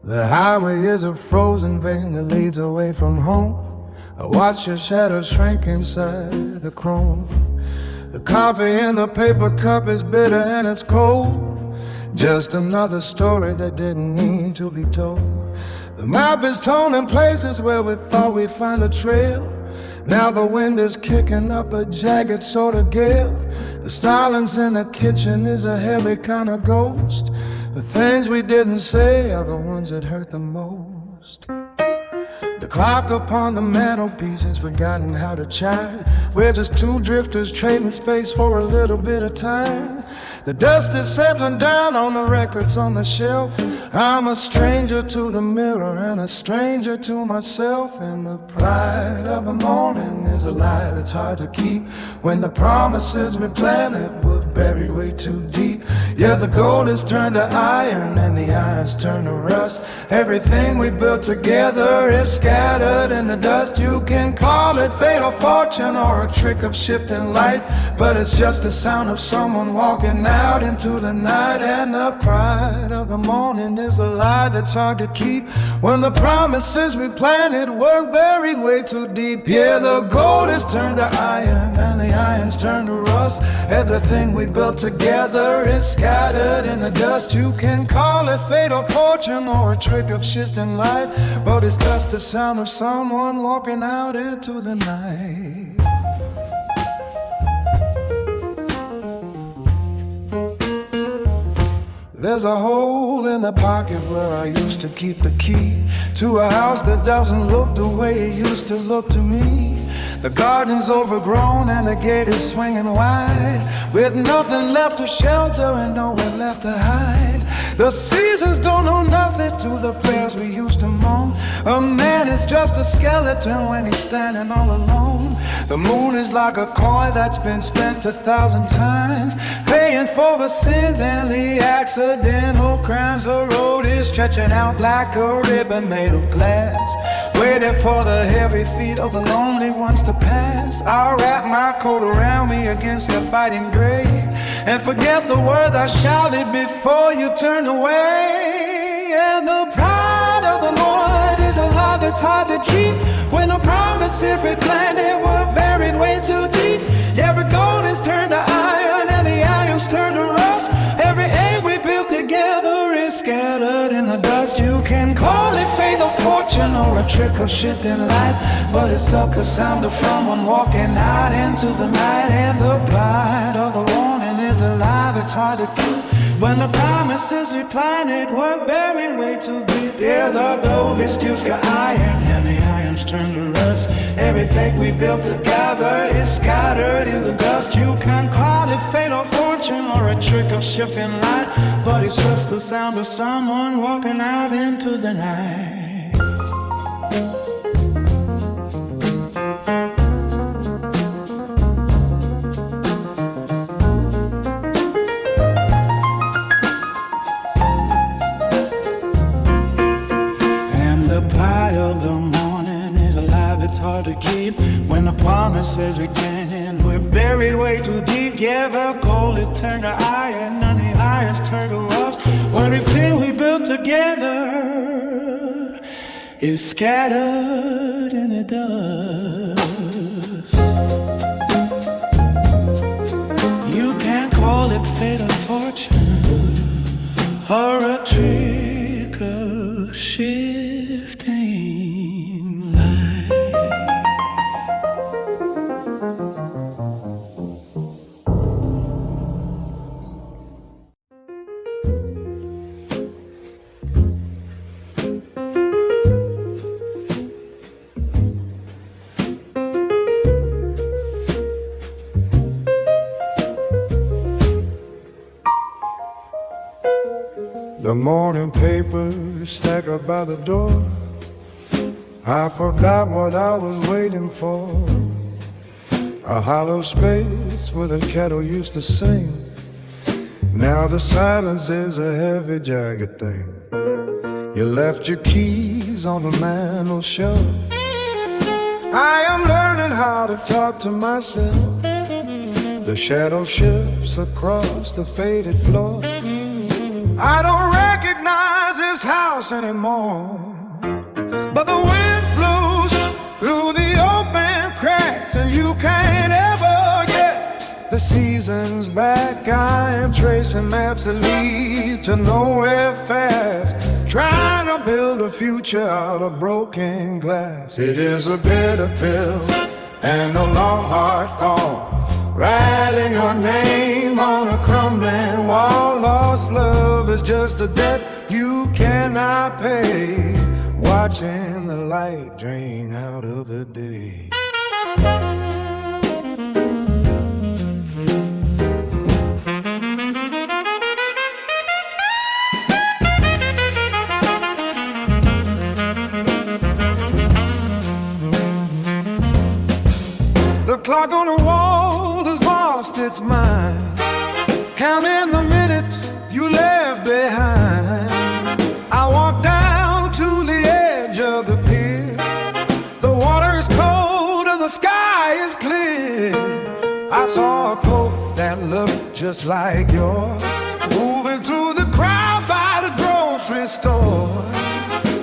The highway is a frozen vein that leads away from home. I watch your shadow shrink inside the chrome. The coffee in the paper cup is bitter and it's cold. Just another story that didn't need to be told. The map is torn in places where we thought we'd find a trail. Now the wind is kicking up a jagged sort of gale. The silence in the kitchen is a heavy kind of ghost. The things we didn't say are the ones that hurt the most. The clock upon the mantelpiece has forgotten how to chime. We're just two drifters trading space for a little bit of time. The dust is settling down on the records on the shelf. I'm a stranger to the mirror and a stranger to myself. And the pride of the morning is a lie that's hard to keep. When the promises we planted were buried way too deep. Yeah, the gold is turned to iron and the iron's turned to rust. Everything we built together is scattered in the dust. You can call it fate or fortune or a trick of shifting light, but it's just the sound of someone walking out into the night. And the pride of the morning is a lie that's hard to keep. When the promises we planted were buried way too deep. Yeah, the gold is turned to iron and the iron's turned to rust. Everything we built together is scattered in the dust. You can call it fate or fortune or a trick of shifting light, but it's just the sound of someone walking out into the night. There's a hole in the pocket where I used to keep the key to a house that doesn't look the way it used to look to me. The garden's overgrown and the gate is swinging wide, with nothing left to shelter and nowhere left to hide. The seasons don't know nothing to the prayers we used to moan. A man is just a skeleton when he's standing all alone. The moon is like a coin that's been spent 1,000 times, paying for the sins and the accidental crimes. The road is stretching out like a ribbon made of glass, waiting for the heavy feet of the lonely ones to pass. I'll wrap my coat around me against the biting gray and forget the words I shouted before you turned away. And the pride of the Lord is a lie that's hard to keep. When the promises we planted were buried way too deep. Every gold is turned to iron and the iron's turned to rust. Every egg we built together is scattered in the dust. You can call it fate or fortune or a trick of shifting light, but it's like a sound of someone walking out into the night. And the pride of the warning is a lie that's hard to keep. When the promises we planted were buried way too deep. Yeah, the gold is still iron and the iron's turned to rust. Everything we built together is scattered in the dust. You can call it fate or fortune or a trick of shifting light, but it's just the sound of someone walking out into the night. It's hard to keep when the promises we can't end. We're buried way too deep. Yeah, the gold is turned to iron and the iron's turned to rust. Everything we built together is scattered in the dust. You can't call it fate or fortune or a trick of shifting light. The morning paper stacked up by the door. I forgot what I was waiting for. A hollow space where the kettle used to sing. Now the silence is a heavy, jagged thing. You left your keys on the mantel shelf. I am learning how to talk to myself. The shadow shifts across the faded floor. I don't recognize this house house anymore. But the wind blows through the open cracks, and you can't ever get the seasons back. I am tracing maps that lead to nowhere fast, trying to build a future out of broken glass. It is a bitter pill and a long hard fall, writing her name on a crumbling wall. Lost love is just a debt you cannot pay, watching the light drain out of the day. The clock on the wall has lost its mind, counting the minutes you left behind. I walked down to the edge of the pier. The water is cold and the sky is clear. I saw a coat that looked just like yours, moving through the crowd by the grocery stores.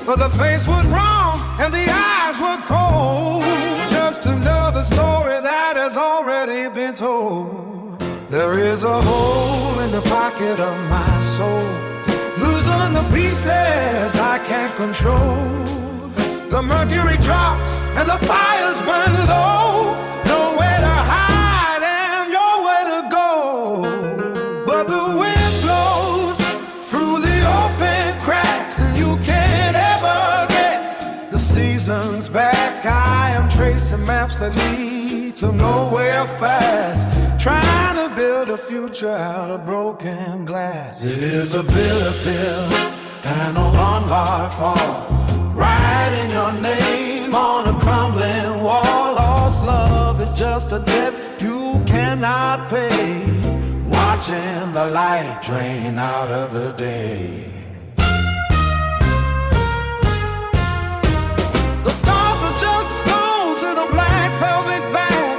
But the face was wrong and the eyes were cold, just another story that has already been told. There is a hole in the pocket of my soul, losing the pieces I can't control. The mercury drops and the fires burn low, nowhere to hide and nowhere to go. But the wind blows through the open cracks, and you can't ever get the seasons back. I am tracing maps that lead to nowhere fast, trying to build a future out of broken glass. It is a bitter pill and a long hard fall, writing your name on a crumbling wall. Lost love is just a debt you cannot pay, watching the light drain out of the day. The stars are just stones in a black velvet bag.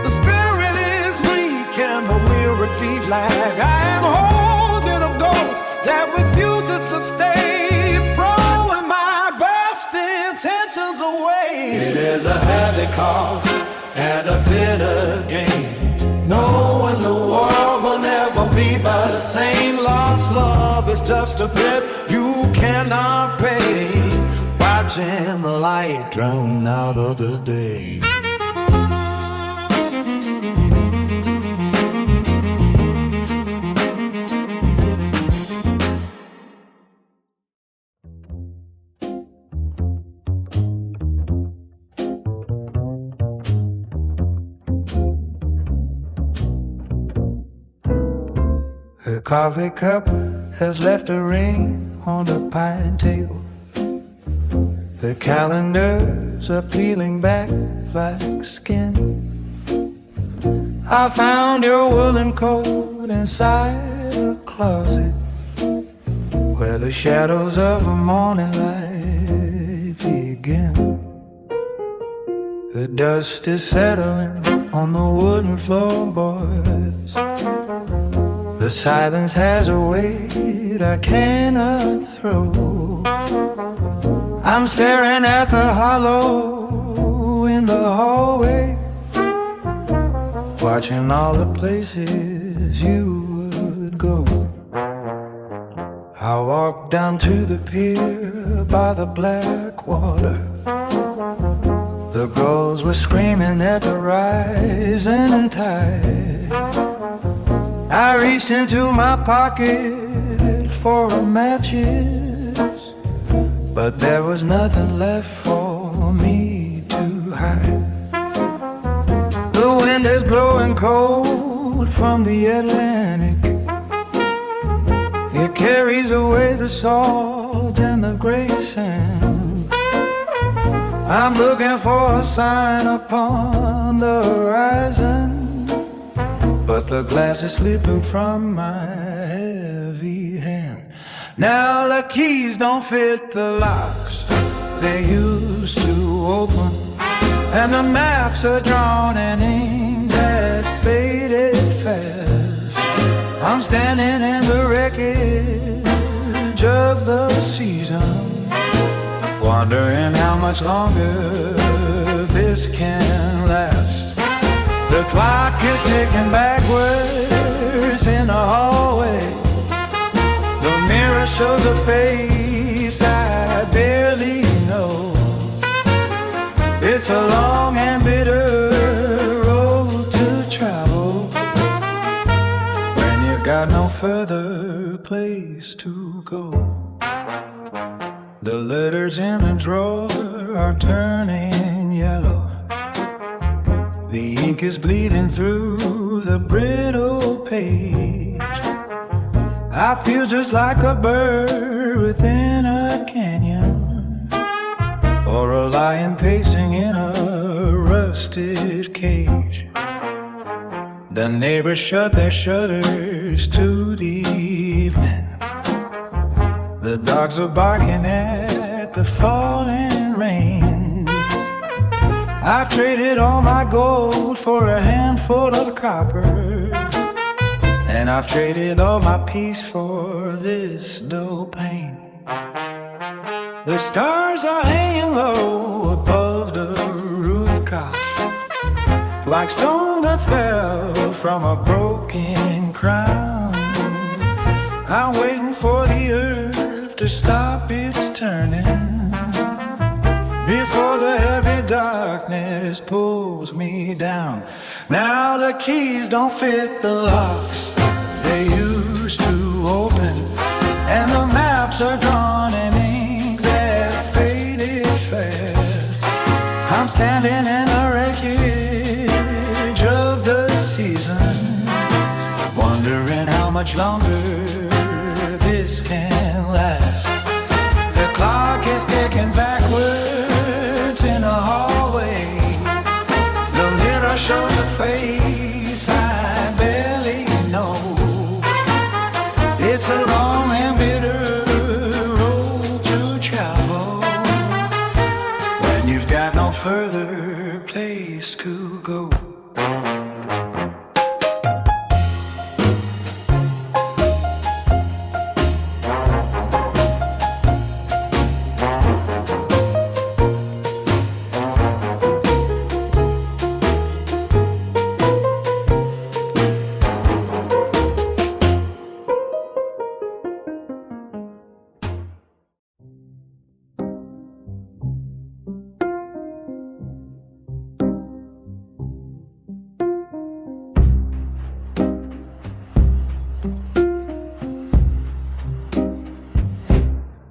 The spirit is weak and the weary feet lag. I am holding a ghost that refuses to stay, throwing my best intentions away. It is a heavy cost and a bitter gain, knowing the world will never be the same. Lost love is just a debt you cannot pay, watching the light drown out of the day. The coffee cup has left a ring on the pine table. The calendars are peeling back like skin. I found your woolen coat inside a closet where the shadows of a morning light begin. The dust is settling on the wooden floorboards. The silence has a weight I cannot throw. I'm staring at the hollow in the hallway, watching all the places you would go. I walked down to the pier by the black water. The gulls were screaming at the rising tide. I reached into my pocket for a matches, but there was nothing left for me to hide. The wind is blowing cold from the Atlantic. It carries away the salt and the gray sand. I'm looking for a sign upon the horizon, but the glass is slipping from my heavy hand. Now the keys don't fit the locks they used to open, and the maps are drawn in ink that faded fast. I'm standing in the wreckage edge of the season, wondering how much longer this can last. The clock is ticking backwards in the hallway. The mirror shows a face I barely know. It's a long and bitter road to travel when you've got no further place to go. The letters in the drawer are turning yellow. The ink is bleeding through the brittle page. I feel just like a bird within a canyon, or a lion pacing in a rusted cage. The neighbors shut their shutters to the evening. The dogs are barking at the falling rain. I've traded all my gold for a handful of copper, and I've traded all my peace for this dull pain. The stars are hanging low above the rooftop, like stone that fell from a broken crown. I'm waiting for the earth to stop its turning before the heavy darkness pulls me down. Now the keys don't fit the locks they used to open, and the maps are drawn in ink that faded fast. I'm standing in the wreckage of the seasons, wondering how much longer this can last. The clock is ticking backwards in the hallway. The mirror shows a face I barely know. It's a long and bitter road to travel when you've got no further place to go.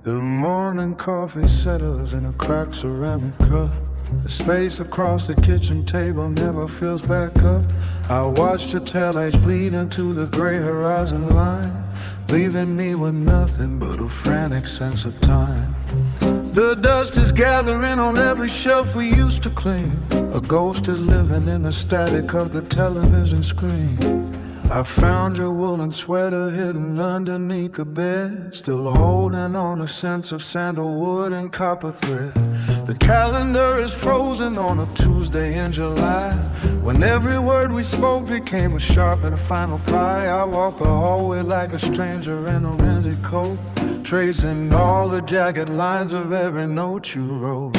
The morning coffee settles in a cracked ceramic cup. The space across the kitchen table never fills back up. I watch the tail lights bleed into the gray horizon line, leaving me with nothing but a frantic sense of time. The dust is gathering on every shelf we used to clean. A ghost is living in the static of the television screen. I found your woolen sweater hidden underneath the bed, still holding on a sense of sandalwood and copper thread. The calendar is frozen on a Tuesday in July, when every word we spoke became a sharp and a final cry. I walk the hallway like a stranger in a rented coat, tracing all the jagged lines of every note you wrote.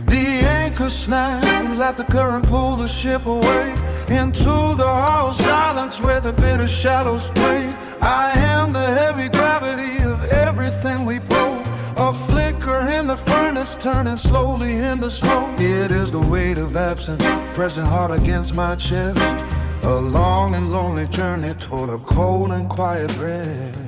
The anchor snaps and let the current pull the ship away into the hollow silence where the bitter shadows spray. I am the heavy gravity of everything we broke, a flicker in the furnace turning slowly into smoke. It is the weight of absence pressing hard against my chest, a long and lonely journey toward a cold and quiet rest.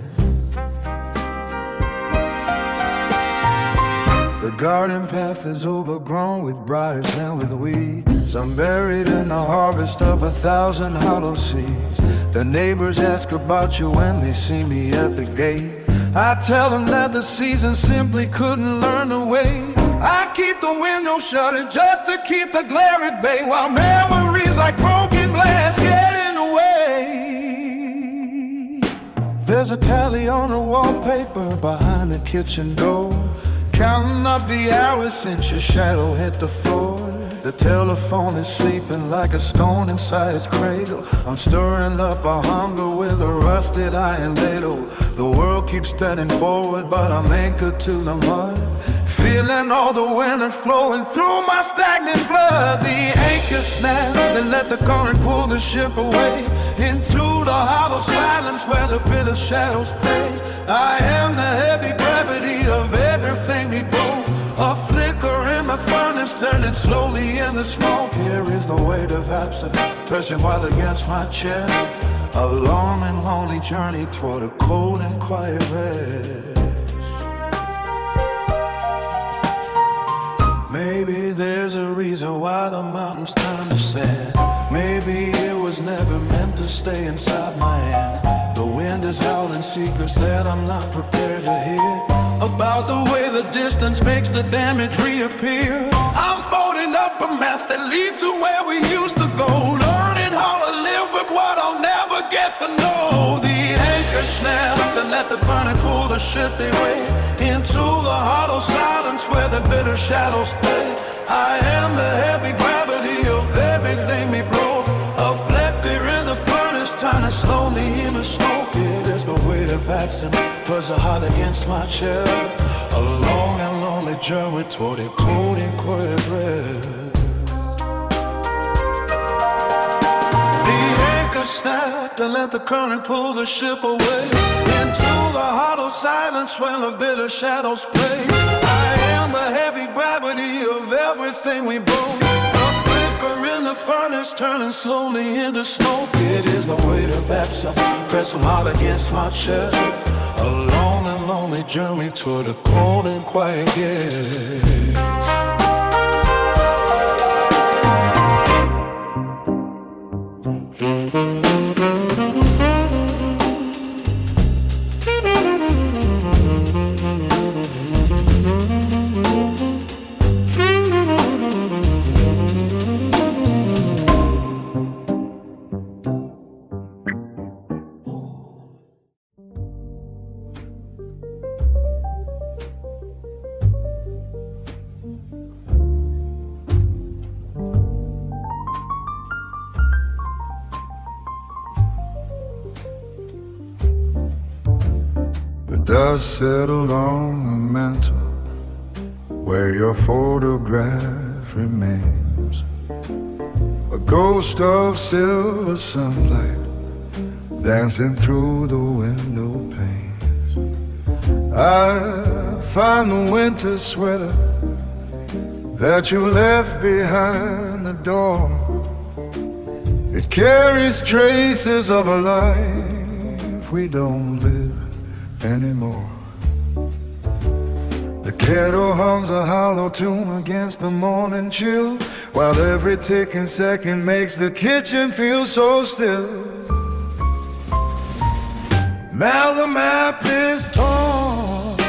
The garden path is overgrown with briars and with weeds. I'm buried in the harvest of 1,000 hollow seeds. The neighbors ask about you when they see me at the gate. I tell them that the season simply couldn't learn to wait. I keep the window shuttered just to keep the glare at bay, while memories like broken glass get in the way. There's a tally on the wallpaper behind the kitchen door, counting up the hours since your shadow hit the floor. The telephone is sleeping like a stone inside its cradle. I'm stirring up a hunger with a rusted iron ladle. The world keeps spreading forward, but I'm anchored to the mud. Feeling all the wind flowing through my stagnant blood. The anchor snapped and let the current pull the ship away into the hollow silence where the bitter shadows play. I am the heavy gravity of everything we broke. A flicker in my furnace turning slowly into smoke. Here is the weight of absence pressing while against my chest. A long and lonely journey toward a cold and quiet rest. Maybe there's a reason why the mountains turn to sand. Maybe it was never meant to stay inside my hand. The wind is howling secrets that I'm not prepared to hear, about the way the distance makes the damage reappear. I'm folding up a maps that lead to where we used to go, learning how to live with what I'll never get to know. The anchor snapped and let the current pull the ship away into the hollow silence where the bitter shadows play. I am the heavy gravity of everything we broke. A flicker in the furnace turning slowly into smoke. It is the weight of accent plus a heart against my chest. A long and lonely journey toward a cold and quiet rest. The anchor snapped and let the current pull the ship away into the hollow silence where the bitter shadows play. I am the heavy gravity of everything we broke. A flicker in the furnace turning slowly into smoke. It is the weight of absence pressed from hard against my chest. A long and lonely journey toward a cold and quiet yes. Dust settled on the mantle where your photograph remains, a ghost of silver sunlight dancing through the window panes. I find the winter sweater that you left behind the door. It carries traces of a life we don't live anymore. The kettle hums a hollow tune against the morning chill, while every ticking second makes the kitchen feel so still. Now the map is torn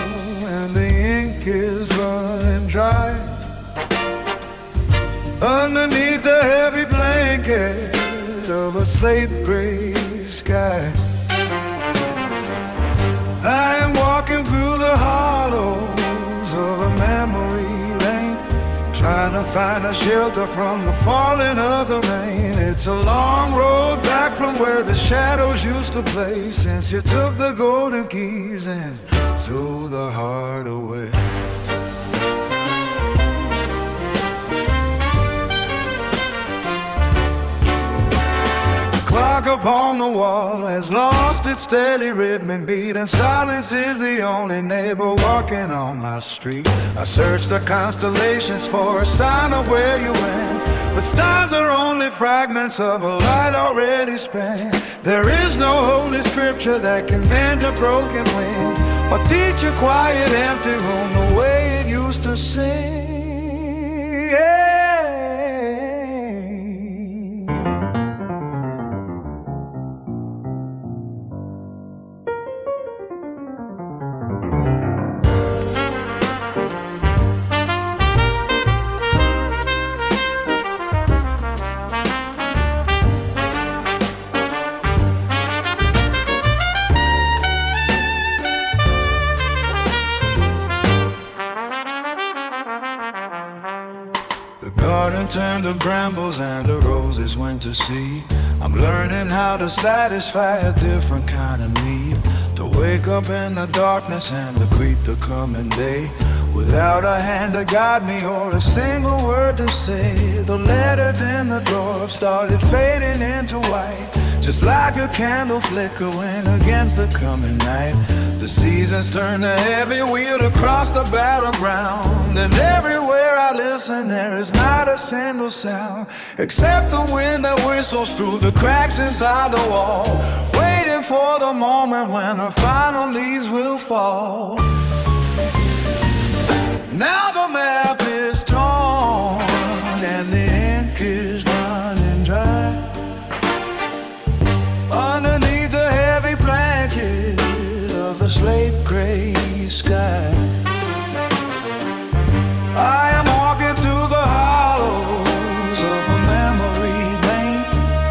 and the ink is running dry. Underneath the heavy blanket of a slate gray sky, I am walking through the hollows of a memory lane, trying to find a shelter from the falling of the rain. It's a long road back from where the shadows used to play, since you took the golden keys and stole the heart away. Clock upon the wall has lost its steady rhythm and beat, and silence is the only neighbor walking on my street. I search the constellations for a sign of where you went, but stars are only fragments of a light already spent. There is no holy scripture that can mend a broken wing, or teach a quiet empty room the way it used to sing. Yeah. The garden turned to brambles and the roses went to seed. I'm learning how to satisfy a different kind of need. To wake up in the darkness and to greet the coming day, without a hand to guide me or a single word to say. The letters in the drawer started fading into white, just like a candle flickering against the coming night. The seasons turn the heavy wheel across the battleground, and everywhere I listen there is not a single sound, except the wind that whistles through the cracks inside the wall, waiting for the moment when the final leaves will fall. Now the map is torn and the ink is running dry underneath the heavy blanket of the slate gray sky. I am walking through the hollows of a memory lane,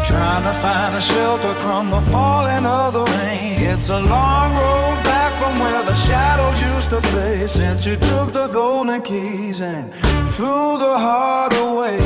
trying to find a shelter from the falling of the rain. It's a long road back from where the shadows used to play, since you took the golden keys and threw the heart away.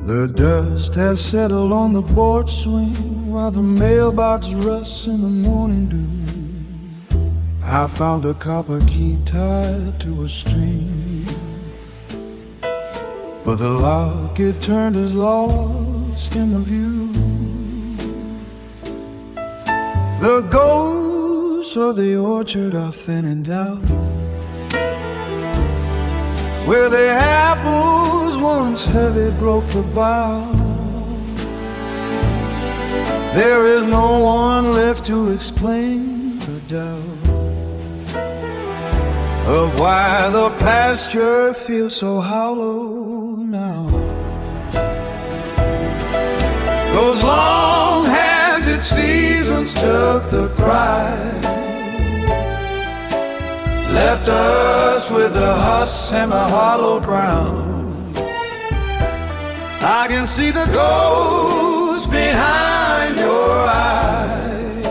The dust has settled on the porch swing while the mailbox rusts in the morning dew. I found a copper key tied to a string, but the lock it turned is lost in the view. The ghosts of the orchard are thinning out, where the apples once heavy broke the bough. There is no one left to explain the doubt of why the pasture feels so hollow now. Those long-handed seasons took the pride, left us with the husk and the hollow ground. I can see the ghost behind your eyes,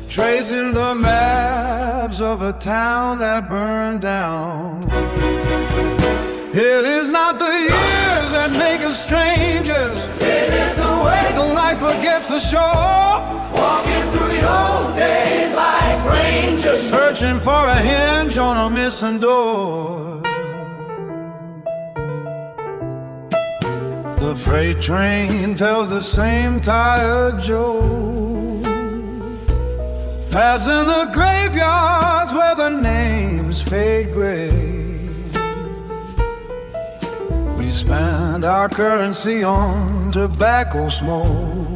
tracing the maps of a town that burned down. It is not the years that make us strangers, it is the way the life forgets the shore. Walking through the old days like rangers, searching for a hinge on a missing door. The freight train tells the same tired Joe, passing the graveyards where the names fade gray. We spend our currency on tobacco smoke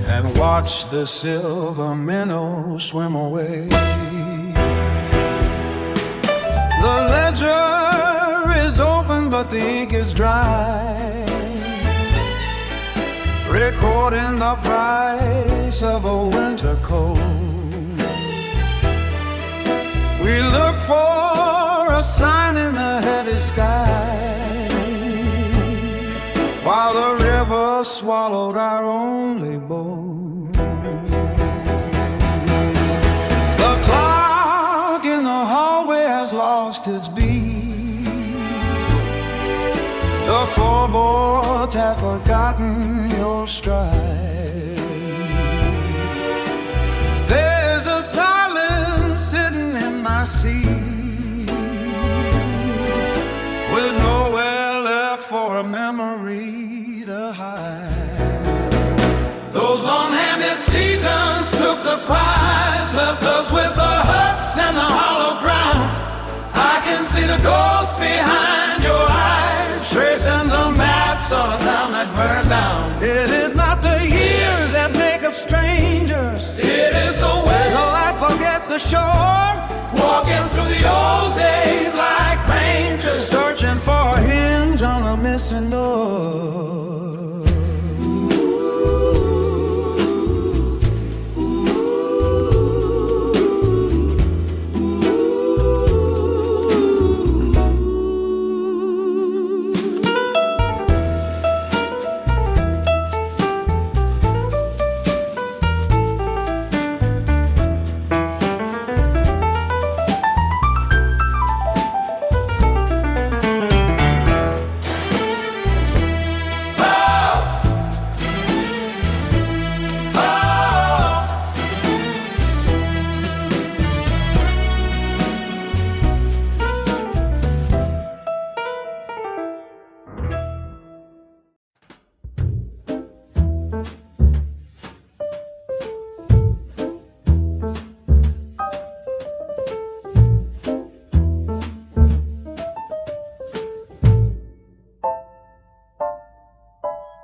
and watch the silver minnows swim away. The ledger is open but the ink is dry, recording the price of a winter coat. We look for a sign in the heavy sky, while the river swallowed our only boat. The clock in the hallway has lost its beat, the floorboards have forgotten your stride. There's a silence sitting in my seat, with nowhere left for a memory to hide. Those long-handed seasons took the prize, left us with the husks and the hollow ground. I can see the ghost behind your eyes, tracing the maps of a town that burned down. It is not the years that make us strangers, it is the way the light forgets the shore. Walking through the old days like rangers, searching dancing door.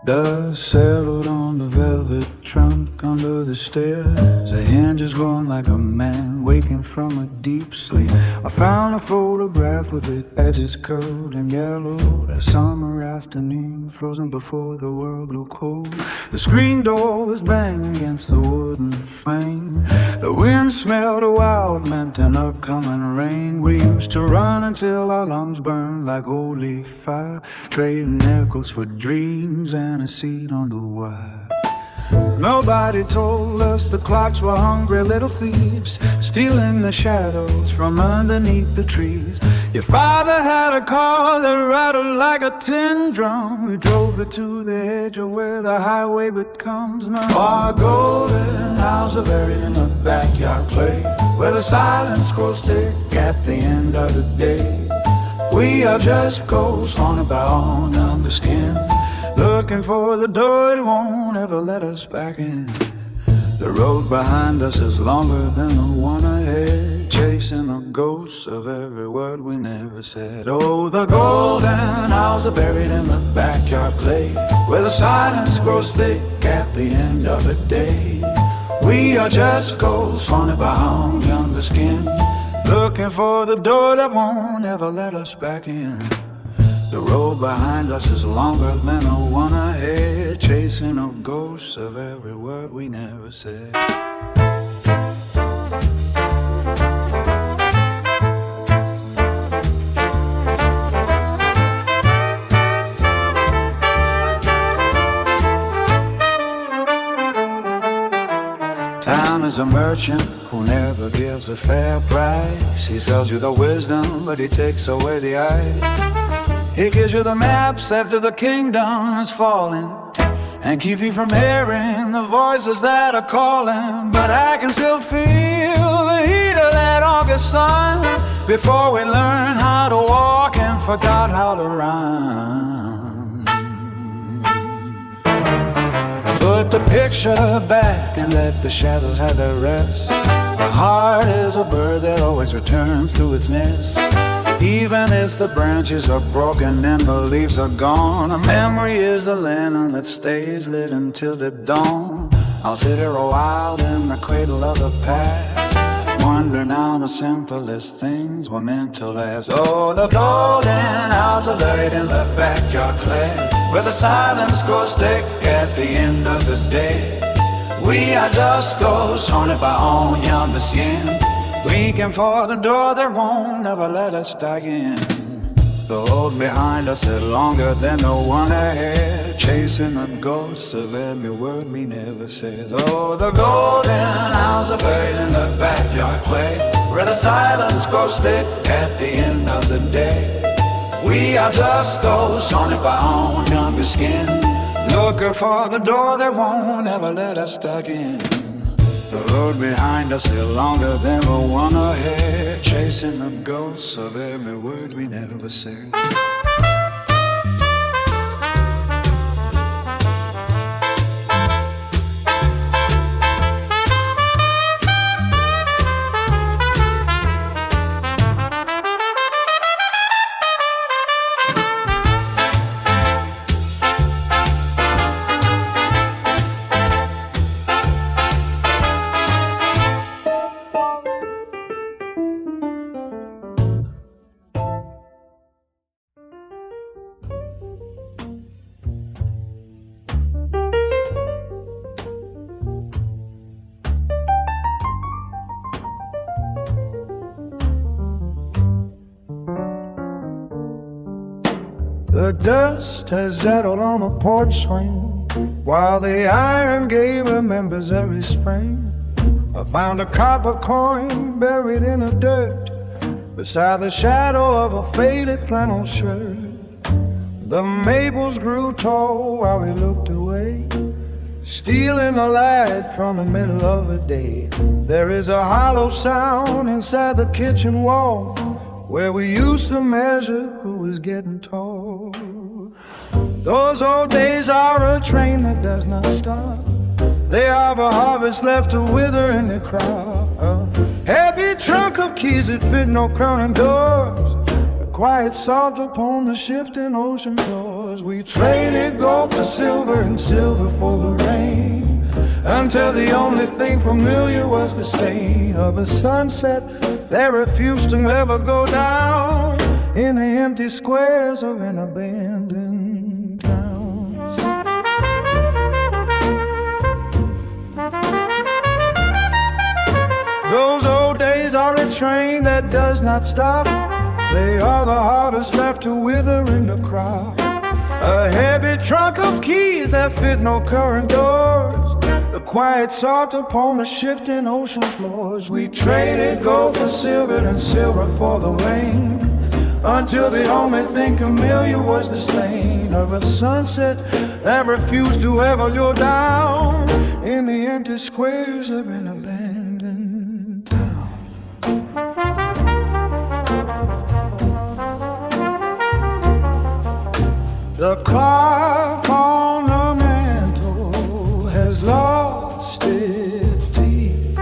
Dust settled on the velvet trunk under the stairs. The hinges going like a man waking from a deep sleep. I found a photograph with its edges curled and yellowed. A summer afternoon, frozen before the world grew cold. The screen door was banging against the wooden frame. The wind smelled of wild mint and upcoming rain. We used to run until our lungs burned like holy fire, trading echoes for dreams and a seat on the wire. Nobody told us the clocks were hungry little thieves, stealing the shadows from underneath the trees. Your father had a car that rattled like a tin drum. We drove it to the edge of where the highway becomes none. Our golden hours are buried in the backyard play, where the silence grows thick at the end of the day. We are just ghosts haunted by all numb skin, looking for the door that won't ever let us back in. The road behind us is longer than the one ahead, chasing the ghosts of every word we never said. Oh, the golden hours are buried in the backyard clay, where the silence grows thick at the end of the day. We are just ghosts haunted by our younger skin, looking for the door that won't ever let us back in. The road behind us is longer than the one ahead, chasing the ghosts of every word we never said. Time is a merchant who never gives a fair price. He sells you the wisdom, but he takes away the eyes. He gives you the maps after the kingdom is falling, and keeps you from hearing the voices that are calling. But I can still feel the heat of that August sun, before we learned how to walk and forgot how to run. Put the picture back and let the shadows have their rest. The heart is a bird that always returns to its nest, even as the branches are broken and the leaves are gone. A memory is a lantern that stays lit until the dawn. I'll sit here a while in the cradle of the past, wondering how the simplest things were meant to last. Oh, the golden hours are buried in the backyard clay, where the silence grows thick at the end of this day. We are just ghosts haunted by our younger skin, leaking for the door that won't ever let us back in. The road behind us is longer than the one ahead, chasing the ghosts of every word we never said. Oh, the golden hours are buried in the backyard clay, where the silence grows thick at the end of the day. We are just ghosts haunted by our younger skin, looking for the door that won't ever let us back in. The road behind us is longer than the one ahead, chasing the ghosts of every word we never said. The dust has settled on the porch swing, while the iron gate remembers every spring. I found a copper coin buried in the dirt, beside the shadow of a faded flannel shirt. The maples grew tall while we looked away, stealing the light from the middle of the day. There is a hollow sound inside the kitchen wall, where we used to measure who was getting tall. Those old days are a train that does not stop. They are the harvest left to wither in the crop. A heavy trunk of keys that fit no current doors, a quiet salt upon the shifting ocean floors. We traded gold for silver and silver for the rain, until the only thing familiar was the stain of a sunset that refused to ever go down in the empty squares of an abandoned town. Those old days are a train that does not stop. They are the harvest left to wither in the crop. A heavy trunk of keys that fit no current doors, the quiet salt upon the shifting ocean floors. We traded gold for silver and silver for the rain, until the only thing familiar was the stain of a sunset that refused to ever go down in the empty squares of an abandoned town. The clock on the mantle has lost its teeth.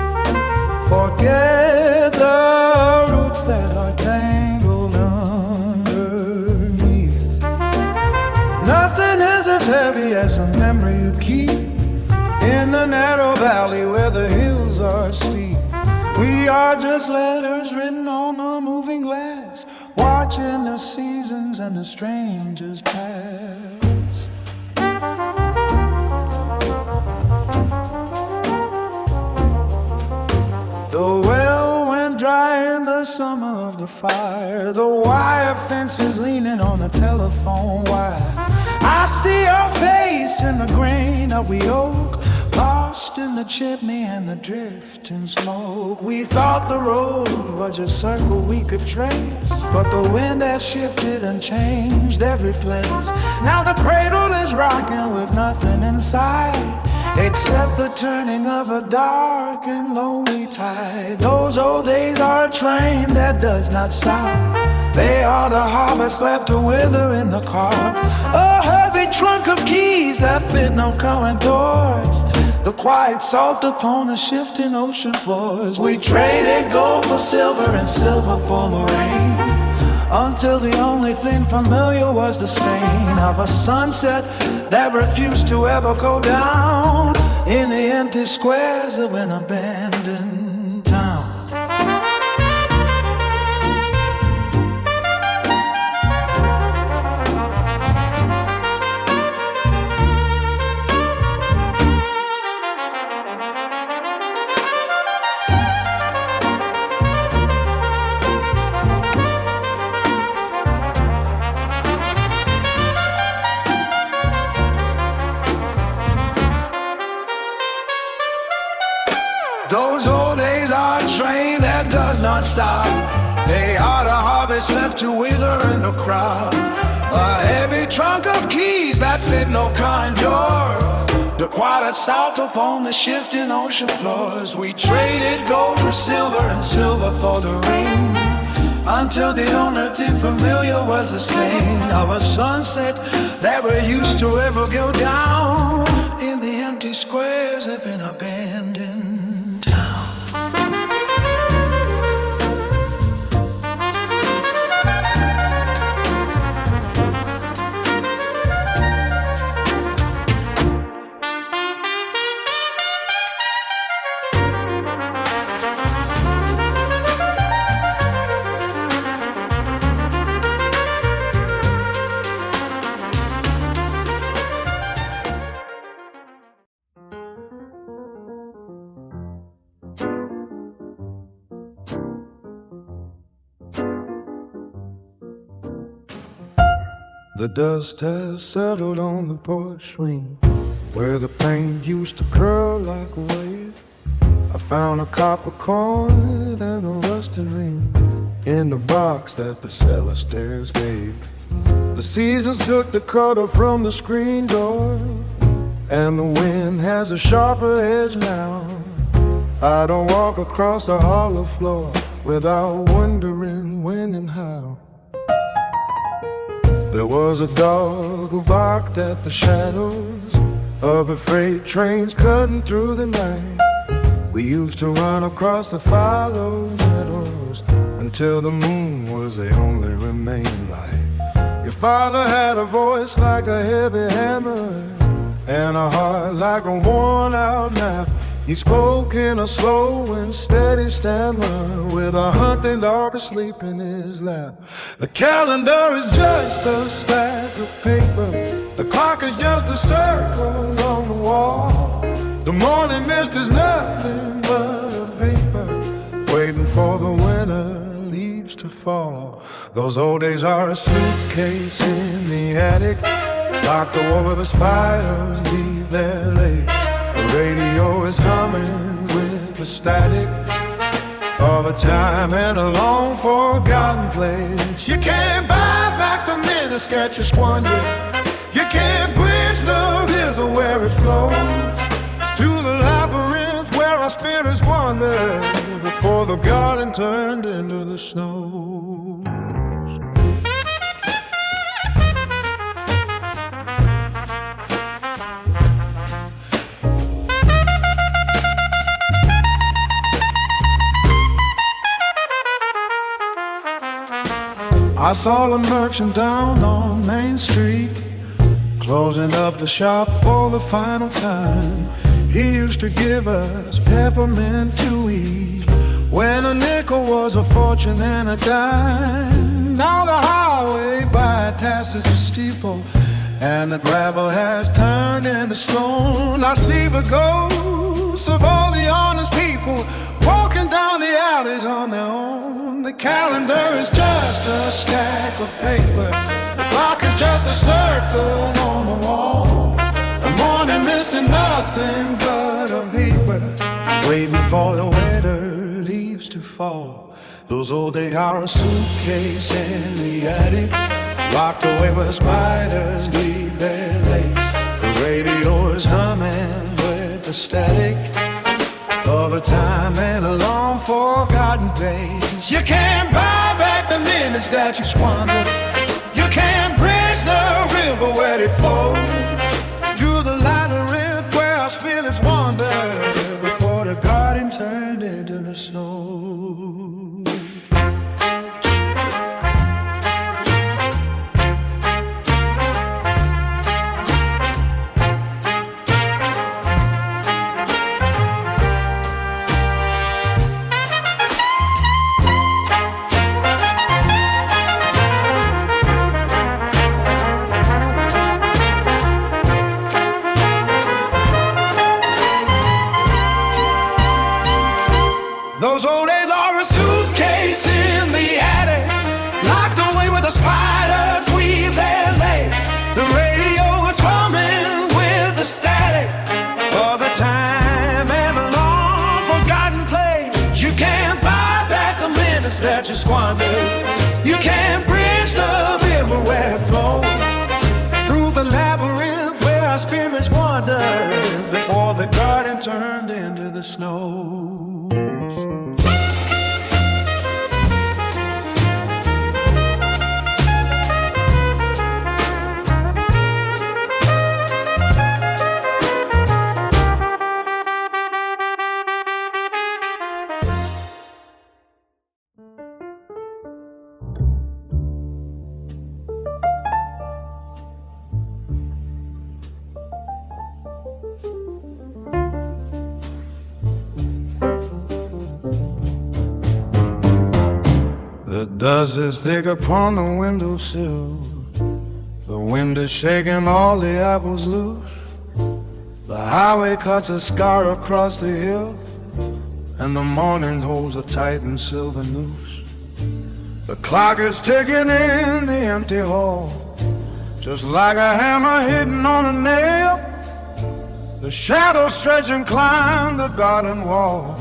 Forget the roots that are tangled underneath. Nothing is as heavy as a memory you keep in the narrow valley where the hills are steep. We are just letters written on a moving glass, watching the seasons and the strangers pass. The well went dry in the summer of the fire, the wire fences leaning on the telephone wire. I see your face in the grain of the oak, lost in the chimney and the drifting smoke. We thought the road was a circle we could trace, but the wind has shifted and changed every place. Now the cradle is rocking with nothing inside, except the turning of a dark and lonely tide. Those old days are a train that does not stop. They are the harvest left to wither in the crop. A heavy trunk of keys that fit no current doors, the quiet salt upon the shifting ocean floors. We traded gold for silver and silver for the rain, until the only thing familiar was the stain of a sunset that refused to ever go down in the empty squares of an abandoned town. Those old days are a train that does not stop. They are the harvest left to wither in the crop. A heavy trunk of keys that fit no kind door, the quiet salt upon the shifting ocean floors. We traded gold for silver and silver for the rain, until the only thing familiar was the stain of a sunset that we used to ever go down in the empty squares of an abandoned town. The dust has settled on the porch swing, where the paint used to curl like a wave. I found a copper coin and a rusted ring in the box that the cellar stairs gave. The seasons took the color from the screen door, and the wind has a sharper edge now. I don't walk across the hollow floor without wondering when and how. There was a dog who barked at the shadows of a freight trains cutting through the night. We used to run across the fallow meadows until the moon was the only remaining light. Your father had a voice like a heavy hammer and a heart like a worn-out map. He spoke in a slow and steady stammer with a hunting dog asleep in his lap. The calendar is just a stack of paper. The clock is just a circle on the wall. The morning mist is nothing but a vapor, waiting for the winter leaves to fall. Those old days are a suitcase in the attic, locked away where the spiders leave their legs. The radio is humming with the static of a time and a long forgotten place. You can't buy back the minutes that you squandered. You can't bridge the river where it flows to the labyrinth where our spirits wandered before the garden turned into the snow. I saw a merchant down on Main Street, closing up the shop for the final time. He used to give us peppermint to eat when a nickel was a fortune and a dime. Now the highway bypasses the steeple, and the gravel has turned into stone. I see the ghosts of all the honest people walking down the alleys on their own. The calendar is just a stack of paper. The clock is just a circle on the wall. The morning mist and nothing but a vapor, waiting for the winter leaves to fall. Those old days are a suitcase in the attic, locked away where spiders leave their legs. The radio is humming with the static of a time and a long forgotten place. You can't buy back the minutes that you squandered. You can't bridge the river where it flows to the labyrinth where our spirits wander before the garden turned into the snow. Those old days are a suitcase in the attic, locked away where the spiders weave their legs. The radio is humming with the static of a time and a long forgotten place. You can't buy back the minutes that you squandered. You can't bridge the river where it flows through the labyrinth where our spirits wandered before the garden turned into the snow. The dust is thick upon the windowsill. The wind is shaking all the apples loose. The highway cuts a scar across the hill, and the morning holds a tight and silver noose. The clock is ticking in the empty hall, Just like a hammer hitting on a nail, the shadows stretch and climb the garden wall,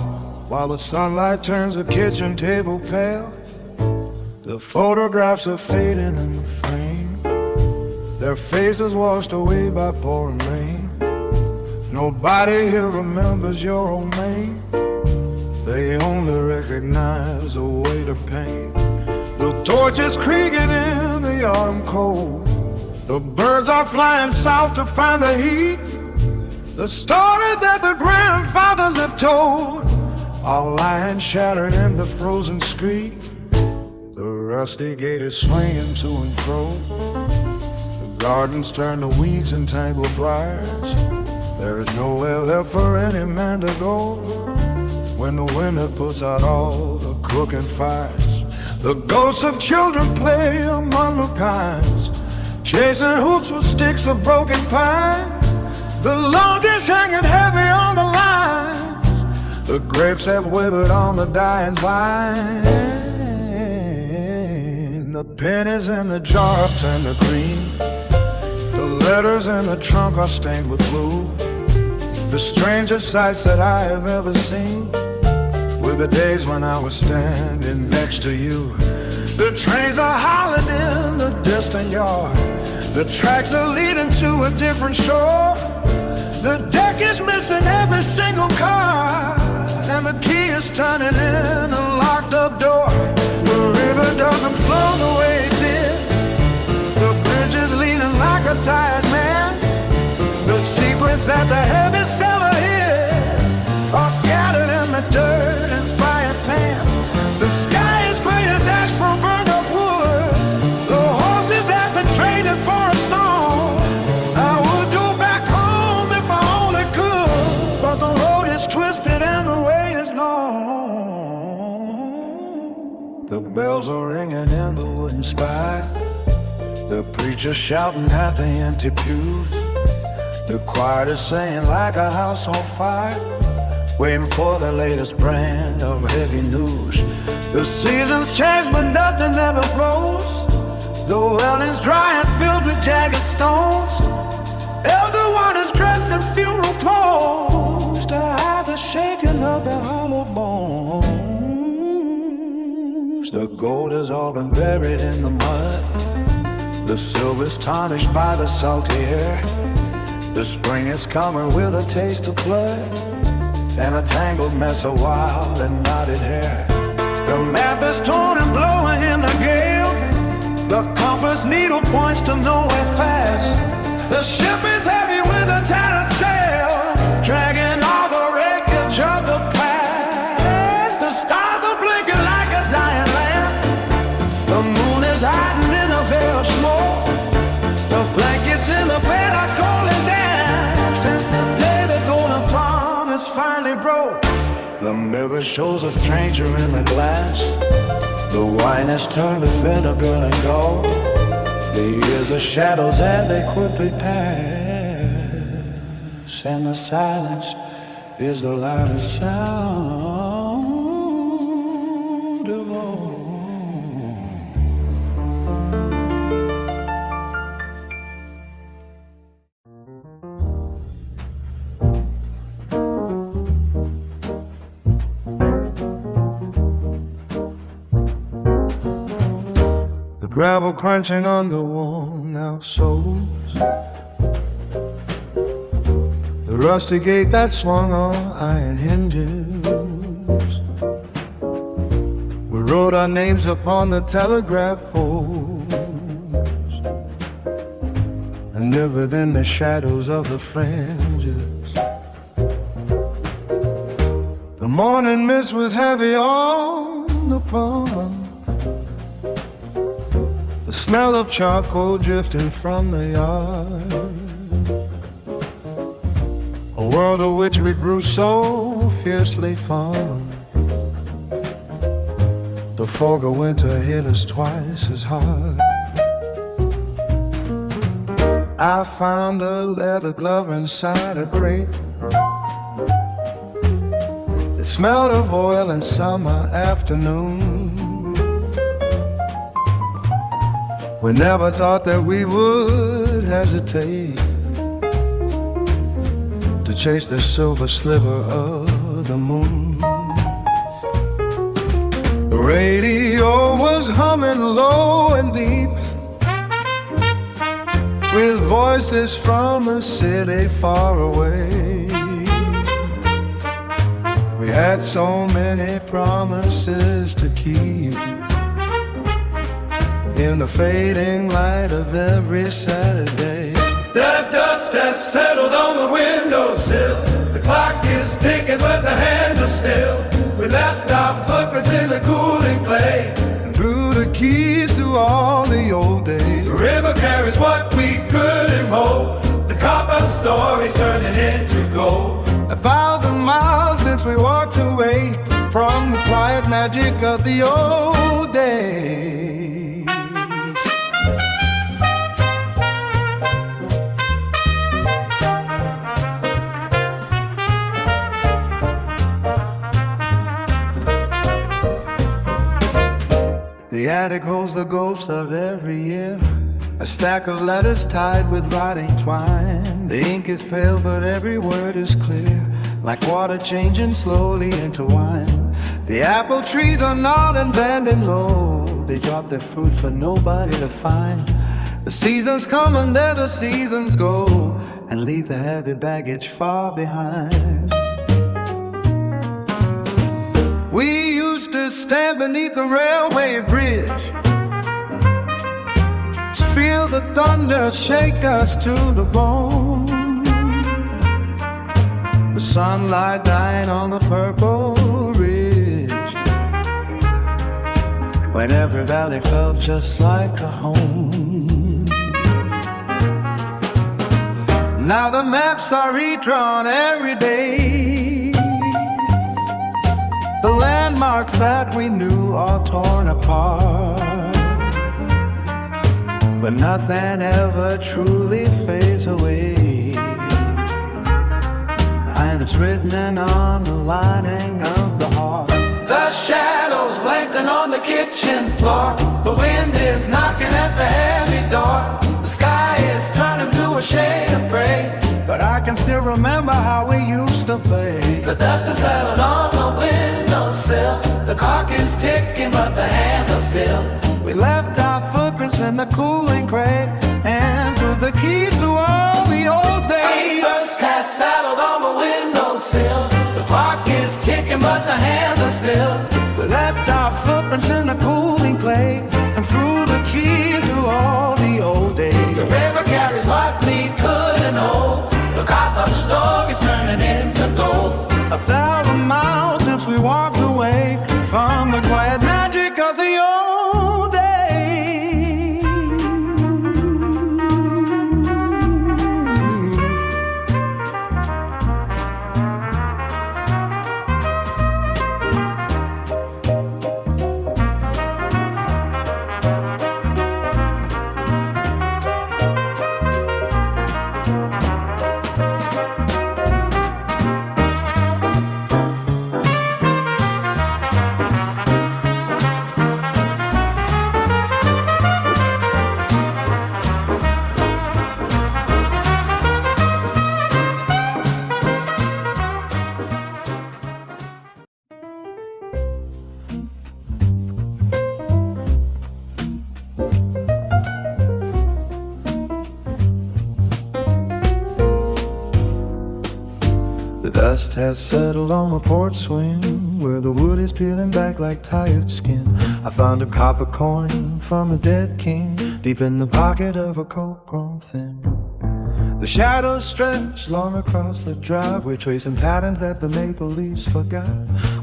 while the sunlight turns the kitchen table pale. The photographs are fading in the frame, their faces washed away by pouring rain. Nobody here remembers your old name, they only recognize the weight of pain. The torches creaking in the autumn cold, the birds are flying south to find the heat. The stories that the grandfathers have told are lying shattered in the frozen street. The rusty gate is swinging to and fro, the gardens turn to weeds and tangled briars. There is nowhere left for any man to go when the winter puts out all the crooked fires. The ghosts of children play among the kinds, chasing hoops with sticks of broken pine. The laundry's hanging heavy on the lines, the grapes have withered on the dying vine. The pennies in the jar have turned to green, the letters in the trunk are stained with blue. The strangest sights that I have ever seen were the days when I was standing next to you. The trains are howling in the distant yard, the tracks are leading to a different shore. The deck is missing every single car, and the key is turning in a locked up door. The river doesn't flow the way it did, the bridge is leaning like a tired man. The secrets that the heavy sailor hid are scattered in the dirt and frying pan. The sky is gray as ash from burned up wood, the horses have been traded for a song. I would go back home if I only could, but the road is twisted and the way is long. The bells are ringing in the wooden spire, the preacher shouting at the empty pews. The choir is singing like a house on fire, waiting for the latest brand of heavy news. The seasons change but nothing ever grows, the well is dry and filled with jagged stones. Everyone is dressed in funeral clothes to hide the shaking of their hollow bones. The gold has all been buried in the mud, the silver's tarnished by the salty air. The spring is coming with a taste of blood and a tangled mess of wild and knotted hair. The map is torn and blowing in the gale, the compass needle points to nowhere fast. The ship is heavy with a tattered sail, dragging all the wreckage of the past. The stars are blinking like a dying lamp, the moon is hiding in a veil of smoke. The blankets in the bed are calling down since the day the golden promise finally broke. The mirror shows a stranger in the glass, the wine has turned to vinegar and gold. The years are shadows and they quickly pass, and the silence is the loudest sound of all. Gravel crunching under worn-out soles, the rusty gate that swung on iron hinges. We wrote our names upon the telegraph poles, and live within the shadows of the fringes. The morning mist was heavy on the pond, the smell of charcoal drifting from the yard. A world of which we grew so fiercely fond, the fog of winter hit us twice as hard. I found a leather glove inside a crate, it smelled of oil and summer afternoon. We never thought that we would hesitate to chase the silver sliver of the moon. The radio was humming low and deep with voices from a city far away. We had so many promises to keep in the fading light of every Saturday. The dust has settled on the windowsill. The clock is ticking but the hands are still. We left our footprints in the cooling clay And threw the keys to all the old days. The river carries what we couldn't hold. The copper story's turning into gold. 1,000 miles since we walked away from the quiet magic of the old days. The attic holds the ghost of every year, a stack of letters tied with rotting twine. The ink is pale but every word is clear, like water changing slowly into wine. The apple trees are gnarled and bending low, they drop their fruit for nobody to find. The seasons come and there the seasons go, and leave the heavy baggage far behind. We used to stand beneath the railway bridge to feel the thunder shake us to the bone. The sunlight dying on the purple ridge, when every valley felt just like a home. Now the maps are redrawn every day. The landmarks that we knew are torn apart, but nothing ever truly fades away, and it's written on the lining of the heart. The shadows lengthen on the kitchen floor. The wind is knocking at the heavy door. The sky is turning to a shade of gray, but I can still remember how we used to play. The dust has settled on the windowsill. The clock is ticking but the hands are still. We left our footprints in the cooling crate and threw the keys to all the old days. The dust has settled on the windowsill. The clock is ticking but the hands are still. We left our footprints in the cooling clay and threw the keys to all the old days. The river carries what we couldn't hold. The copper story's turning into gold. 1,000 miles since we walked away from the quiet magic of the old days. The dust has settled on my porch swing, where the wood is peeling back like tired skin. I found a copper coin from a dead king, deep in the pocket of a coat grown thin. The shadows stretch long across the driveway, tracing patterns that the maple leaves forgot.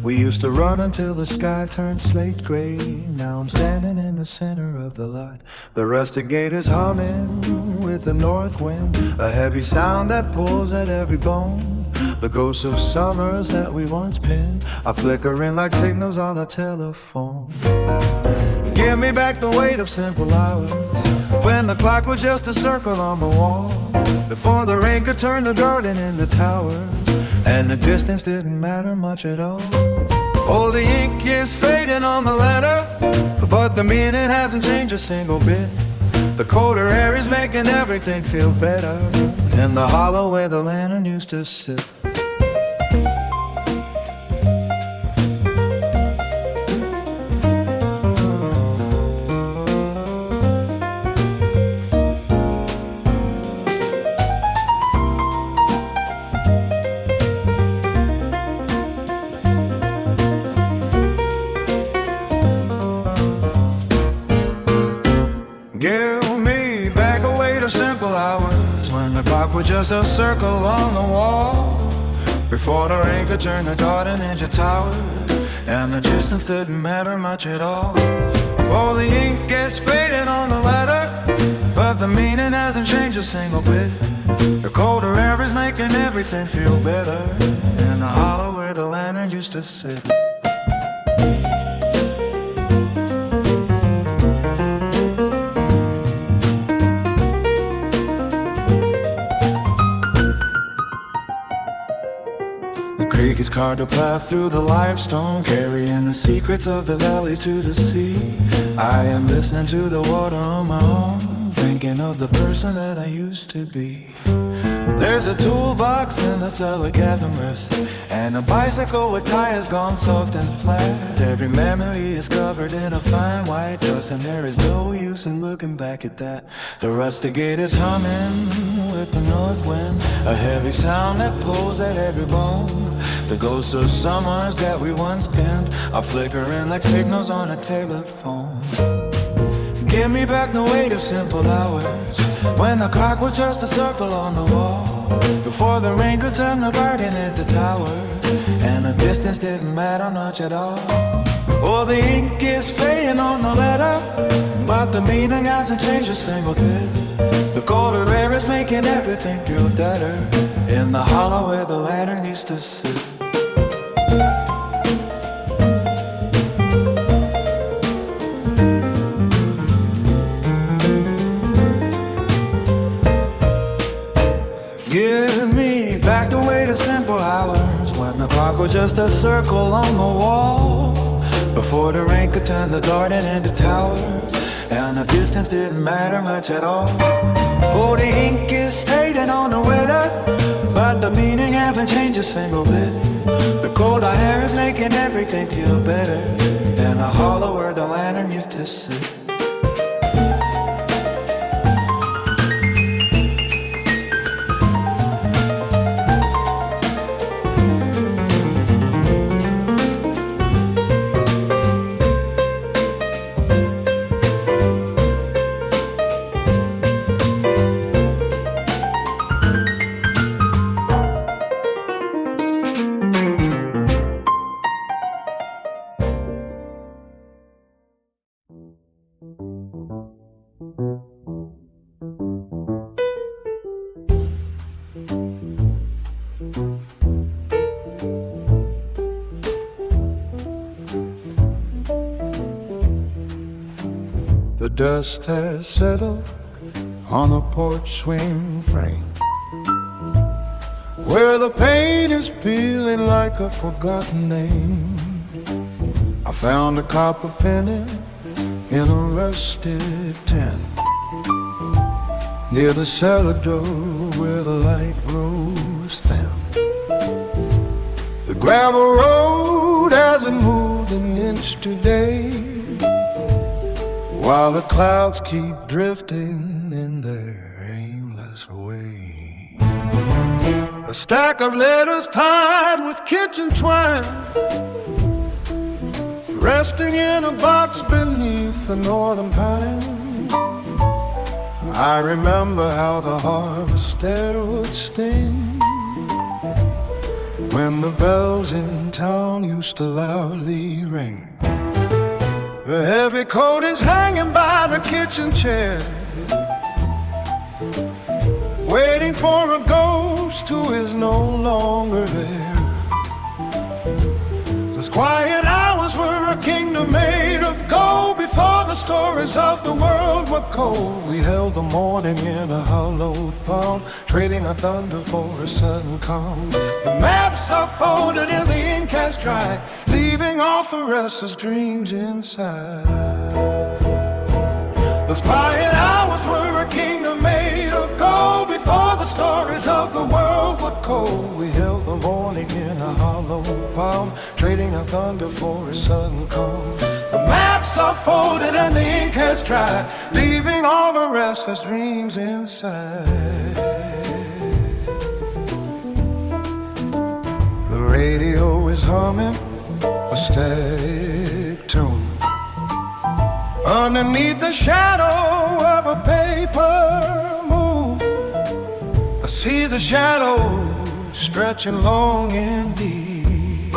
We used to run until the sky turned slate gray. Now I'm standing in the center of the lot. The rustic gate is humming with the north wind, a heavy sound that pulls at every bone. The ghosts of summers that we once pinned are flickering like signals on a telephone. Give me back the weight of simple hours, when the clock was just a circle on the wall, before the rain could turn the garden into towers, and the distance didn't matter much at all. Oh, the ink is fading on the letter, but the meaning hasn't changed a single bit. The colder air is making everything feel better. In the hollow where the lantern used to sit. Give me back away to simple hours when the clock was just a circle on the wall, before the rain could turn the garden into towers, and the distance didn't matter much at all. Oh, the ink is fading on the letter, but the meaning hasn't changed a single bit. The colder air is making everything feel better, in the hollow where the lantern used to sit. The creek is carved a path through the limestone, carrying the secrets of the valley to the sea. I am listening to the water on my own, thinking of the person that I used to be. There's a toolbox in the cellar cabin rest, and a bicycle with tires gone soft and flat. Every memory is covered in a fine white dust, and there is no use in looking back at that. The rusty gate is humming with the north wind, a heavy sound that pulls at every bone. The ghosts of summers that we once spent are flickering like signals on a telephone. Give me back the weight of simple hours, when the clock was just a circle on the wall, before the rain could turn the garden into towers, and the distance didn't matter much at all. Oh, the ink is fading on the letter, but the meaning hasn't changed a single bit. The colder air is making everything feel better, in the hollow where the lantern used to sit. Give me back the way to simple hours, when the clock was just a circle on the wall, before the rain could turn the garden into towers, and the distance didn't matter much at all. Oh, the ink is fading on the weather, but the meaning hasn't changed a single bit. The colder air is making everything feel better, in the hollow where the lantern used to sit. The dust has settled on the porch swing frame, where the paint is peeling like a forgotten name. I found a copper penny in a rusted tin, near the cellar door where the light grows thin. The gravel road hasn't moved an inch today, while the clouds keep drifting in their aimless way. A stack of letters tied with kitchen twine, resting in a box beneath the northern pine. I remember how the harvester would sting when the bells in town used to loudly ring. The heavy coat is hanging by the kitchen chair, waiting for a ghost who is no longer there. Those quiet hours were a kingdom made of gold, before the stories of the world were cold. We held the morning in a hollowed palm, trading our thunder for a sudden calm. The maps are folded and the ink has dried, leaving all for us as dreams inside. Those quiet hours were cold, we held the morning in a hollow palm, trading our thunder for a sudden calm. The maps are folded and the ink has dried, leaving all the restless dreams inside. The radio is humming a static tune underneath the shadow of a paper moon. I see the shadows stretching long and deep,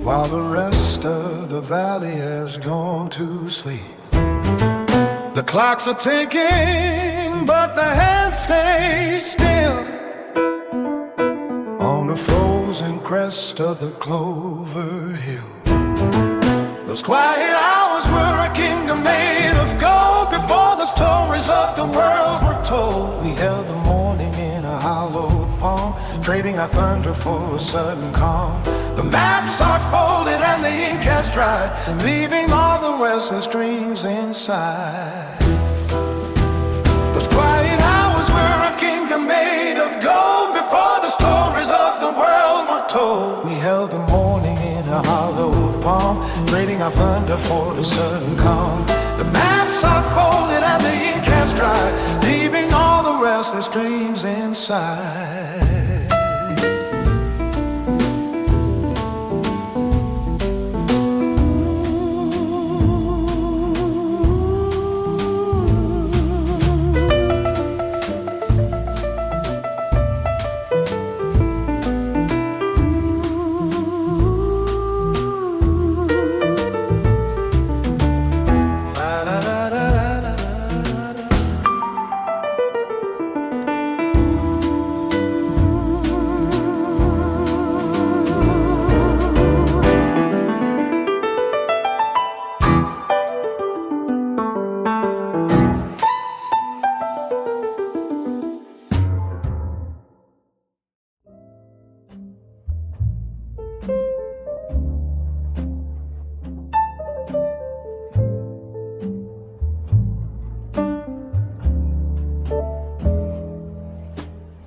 while the rest of the valley has gone to sleep. The clocks are ticking, but the hands stay still on the frozen crest of the Clover Hill. Those quiet hours were a kingdom made of gold. Before the stories of the world were told, we held the morning in a hollowed palm, trading our thunder for a sudden calm. The maps are folded and the ink has dried, leaving all the restless dreams inside. Those quiet hours were a kingdom made of gold. Before the stories of the world were told, we held the morning in a hollowed palm, trading our thunder for the sudden calm. The maps are folded and the ink has dried, leaving all the restless dreams inside.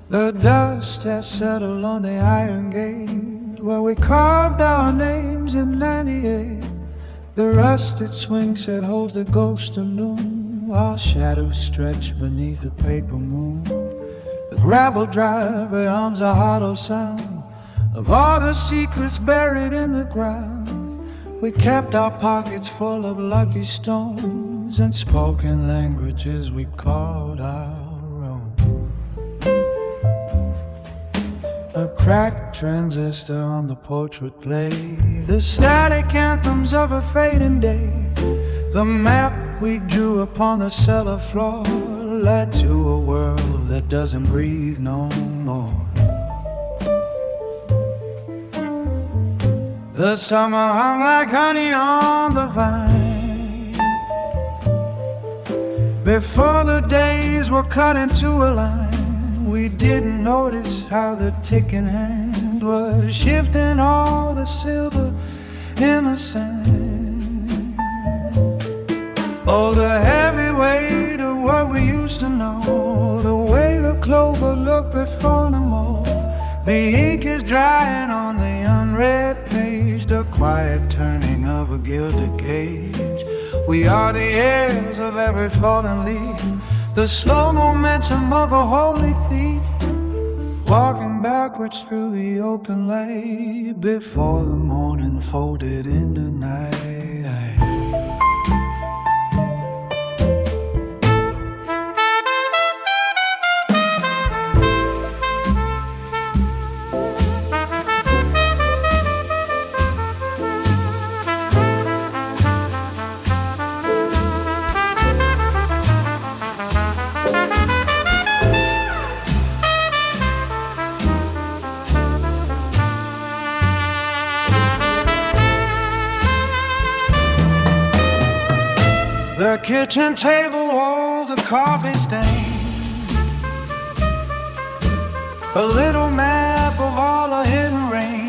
The dust has settled on the iron gate where we carved our names in '98. The rusted swing set holds the ghost of noon, while shadows stretch beneath the paper moon. The gravel driveway hums a hollow sound of all the secrets buried in the ground. We kept our pockets full of lucky stones and spoken languages we called our own. A cracked transistor on the porch would play the static anthems of a fading day. The map we drew upon the cellar floor led to a world that doesn't breathe no more. The summer hung like honey on the vine before the days were cut into a line. We didn't notice how the ticking hand was shifting all the silver in the sand. Oh, the heavy weight of what we used to know, the way the clover looked before the mow. The ink is drying on the unread page, the quiet turning of a gilded cage. We are the heirs of every fallen leaf, the slow momentum of a holy thief, walking backwards through the open light before the morning folded into night. The kitchen table holds a coffee stain, a little map of all the hidden rain.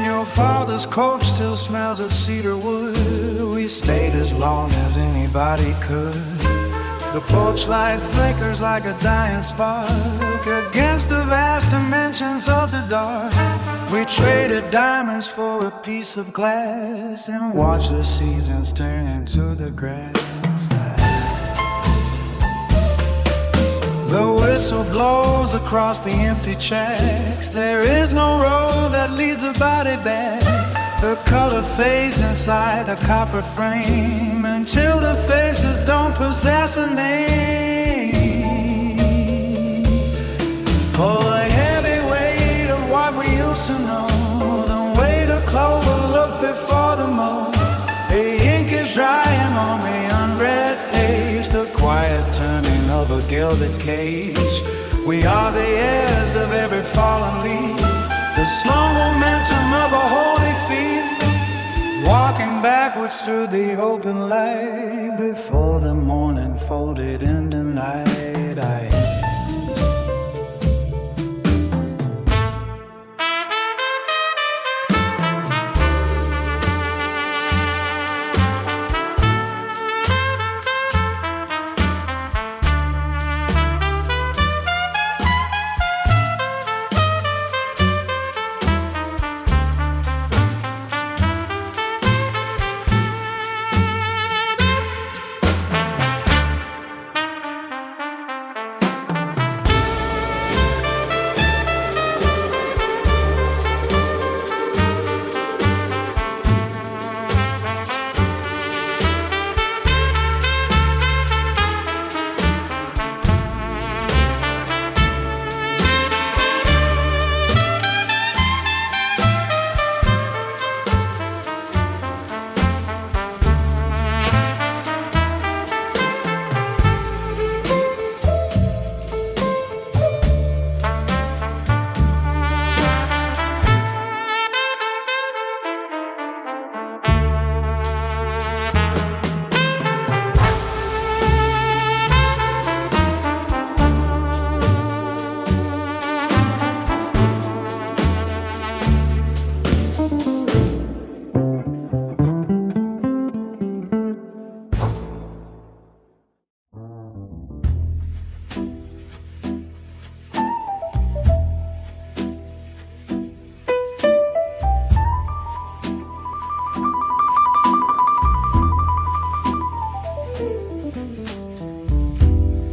Your father's coat still smells of cedar wood. We stayed as long as anybody could. The porch light flickers like a dying spark against the vast dimensions of the dark. We traded diamonds for a piece of glass and watched the seasons turn into the grass. The whistle blows across the empty tracks. There is no road that leads a body back. The color fades inside the copper frame until the faces don't possess a name. For the heavy weight of what we used to know, the weight of clover look before the mow. The ink is drying on the unread page, the quiet turning of a gilded cage. We are the heirs of every fallen leaf, the slow momentum of a holy thief, walking backwards through the open light before the morning folded into night.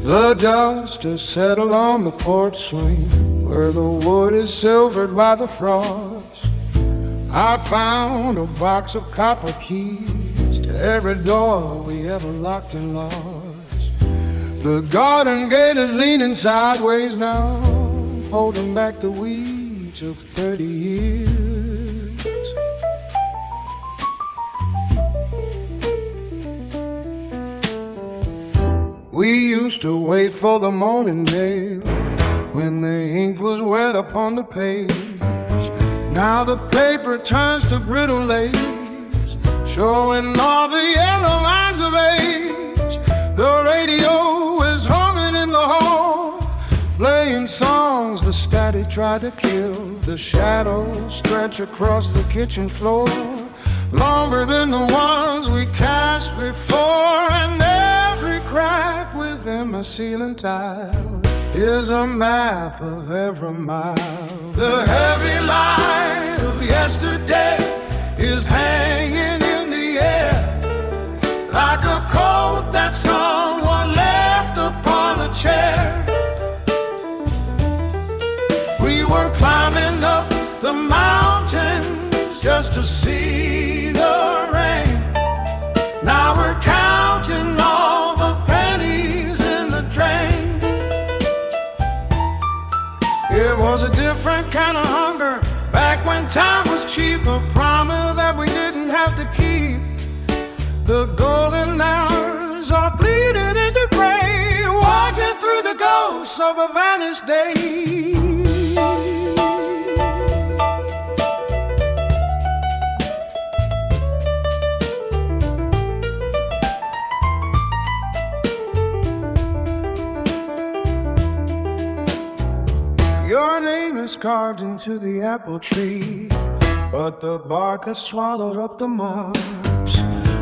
The dust has settled on the porch swing, where the wood is silvered by the frost. I found a box of copper keys to every door we ever locked and lost. The garden gate is leaning sideways now, holding back the weeds of 30 years. We used to wait for the morning mail when the ink was wet upon the page. Now the paper turns to brittle lace, showing all the yellow lines of age. The radio is humming in the hall, playing songs the static tried to kill. The shadows stretch across the kitchen floor, longer than the ones we cast before. And every crack within my ceiling tile is a map of every mile. The heavy light of yesterday is hanging in the air, like a coat that someone left upon a chair. We were climbing up the mountains just to see the rain. Now we're counting all the pennies in the drain. It was a different kind of hunger back when time was cheap, a promise that we didn't have to keep. The golden hours are bleeding into gray, walking through the ghosts of a vanished day. Your name is carved into the apple tree, but the bark has swallowed up the marks.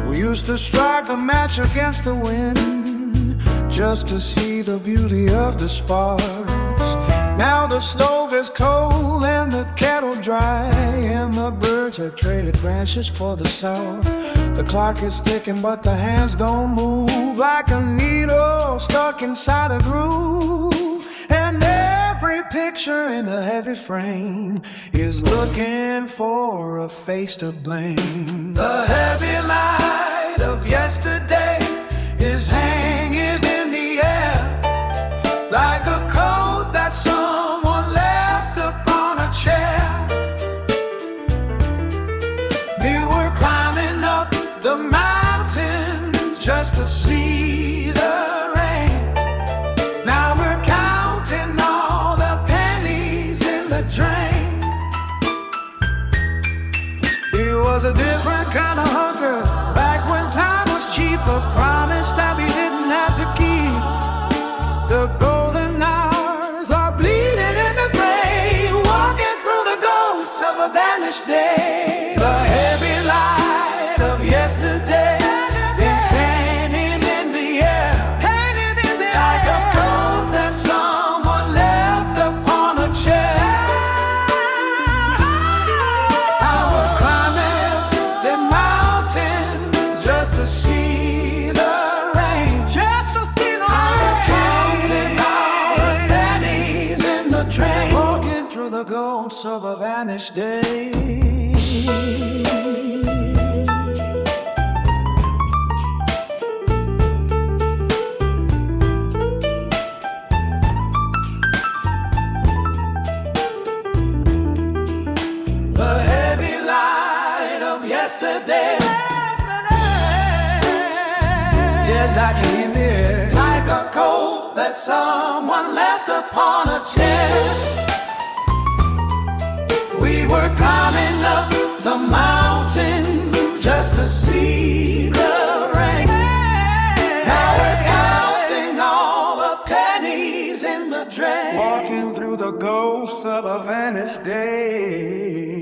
We used to strike a match against the wind, just to see the beauty of the sparks. Now the stove is cold and the kettle dry, and the birds have traded branches for the south. The clock is ticking but the hands don't move, like a needle stuck inside a groove. And every picture in the heavy frame is looking for a face to blame. The heavy light of yesterday is hanging in the air, like a coat that someone left upon a chair. We were climbing up the mountains just to see the rain. Now we're counting all the pennies in the drain. It was a different kind of hunger back when time was cheap, a promise that we didn't have to keep. The golden hours are bleeding in the gray, walking through the ghosts of a vanished day. The heavy light of yesterday is hanging in the air, like a coat that someone left upon a chair. I was climbing the mountains just to see the rain, just to see the rain. Counting all the pennies in the train, walking through the ghosts of a vanished day. The heavy light of yesterday, yes, I can hear it, like a coat that someone left upon a chair. We were climbing up the mountain just to see the rain. Now we're counting all the pennies in the drain, walking through the ghosts of a vanished day.